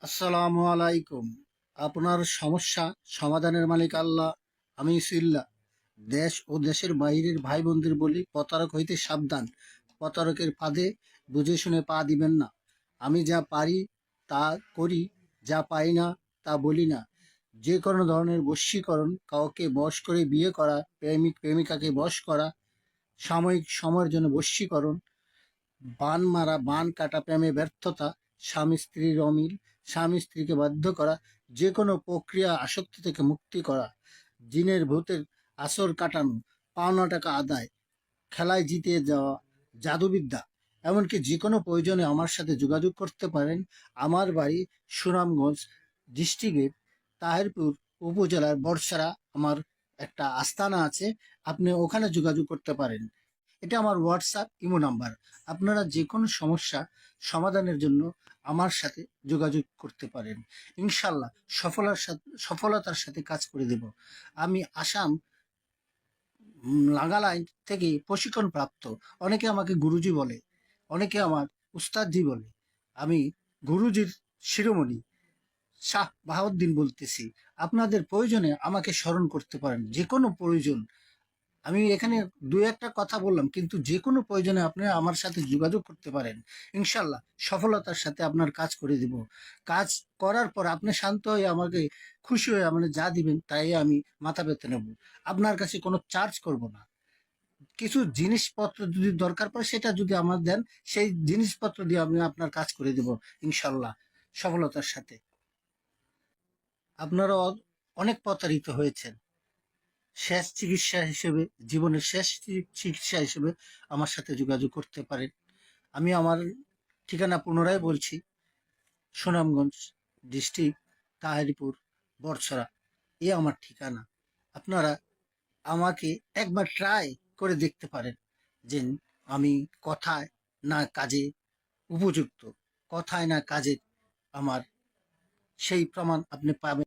আসসালামু আলাইকুম। আপনার সমস্যা সমাধানের মালিক আল্লাহ। আমি সিল্লা। দেশ ও দেশের বাইরের ভাই বোনদের বলি, প্রতারক হইতে সাবধান। প্রতারকের ফাঁদে বুঝে শুনে পা দিবেন না। আমি যা পারি তা করি, যা পাই না তা বলি না। যে কোনো ধরনের বশীকরণ, কাউকে বশ করে বিয়ে করা, প্রেমিক প্রেমিকাকে বশ করা, সাময়িক সময়ের জন্য বশীকরণ, বান মারা, বান কাটা, প্রেমে ব্যর্থতা, স্বামী স্ত্রীর অমিল, স্বামী স্ত্রীকে বাধ্য করা, যে কোনো প্রক্রিয়া আসক্তি থেকে মুক্তি করা, জিনের ভূতের আসর কাটানো, পাওনা টাকা আদায়, খেলায় জিতে যাওয়া, জাদুবিদ্যা, এমনকি যে কোনো প্রয়োজনে আমার সাথে যোগাযোগ করতে পারেন। আমার বাড়ি সুনামগঞ্জ ডিস্ট্রিক্টের তাহিরপুর উপজেলার বড়সারা। আমার একটা আস্তানা আছে, আপনি ওখানে যোগাযোগ করতে পারেন। এটা আমার হোয়াটসঅ্যাপ ইমো নাম্বার। আপনারা যে কোনো সমস্যা সমাধানের জন্য আমার সাথে যোগাযোগ করতে পারেন। ইনশাল্লাহ সফলতার সাথে কাজ করে দেব। আমি আসাম নাগাল্যান্ড থেকে প্রশিক্ষণ প্রাপ্ত। অনেকে আমাকে গুরুজি বলে, অনেকে আমার উস্তাদজি বলে। আমি গুরুজির শিরোমণি শাহ বাহাউদ্দিন বলতেছি। আপনাদের প্রয়োজনে আমাকে স্মরণ করতে পারেন, যে কোনো প্রয়োজন। আমি এখানে দু একটা কথা বললাম, কিন্তু যে কোনো প্রয়োজনে আপনি আমার সাথে যোগাযোগ করতে পারেন। ইনশাল্লাহ সফলতার সাথে আপনার কাজ করে দিব। কাজ করার পর আপনি শান্ত হয়ে আমাকে, খুশি হয়ে আপনি যা দিবেন তাই আমি মাথা পেতে নেব। আপনার কাছে কোনো চার্জ করব না। কিছু জিনিসপত্র যদি দরকার পড়ে, সেটা যদি আমার দেন, সেই জিনিসপত্র দিয়ে আমি আপনার কাজ করে দেব ইনশাল্লাহ সফলতার সাথে। আপনারা অনেক প্রতারিত হয়েছেন। শেষ চিকিৎসা হিসেবে, জীবনের শেষ চিকিৎসা হিসেবে আমার সাথে যোগাযোগ করতে পারেন। আমি আমার ঠিকানা পুনরায় বলছি, সুনামগঞ্জ ডিস্ট্রিক্ট, তাহিরপুর, বড়ছড়া, এ আমার ঠিকানা। আপনারা আমাকে একবার ট্রাই করে দেখতে পারেন যে আমি কথায় না কাজে উপযুক্ত, কথায় না কাজে আমার সেই প্রমাণ আপনি পাবেন।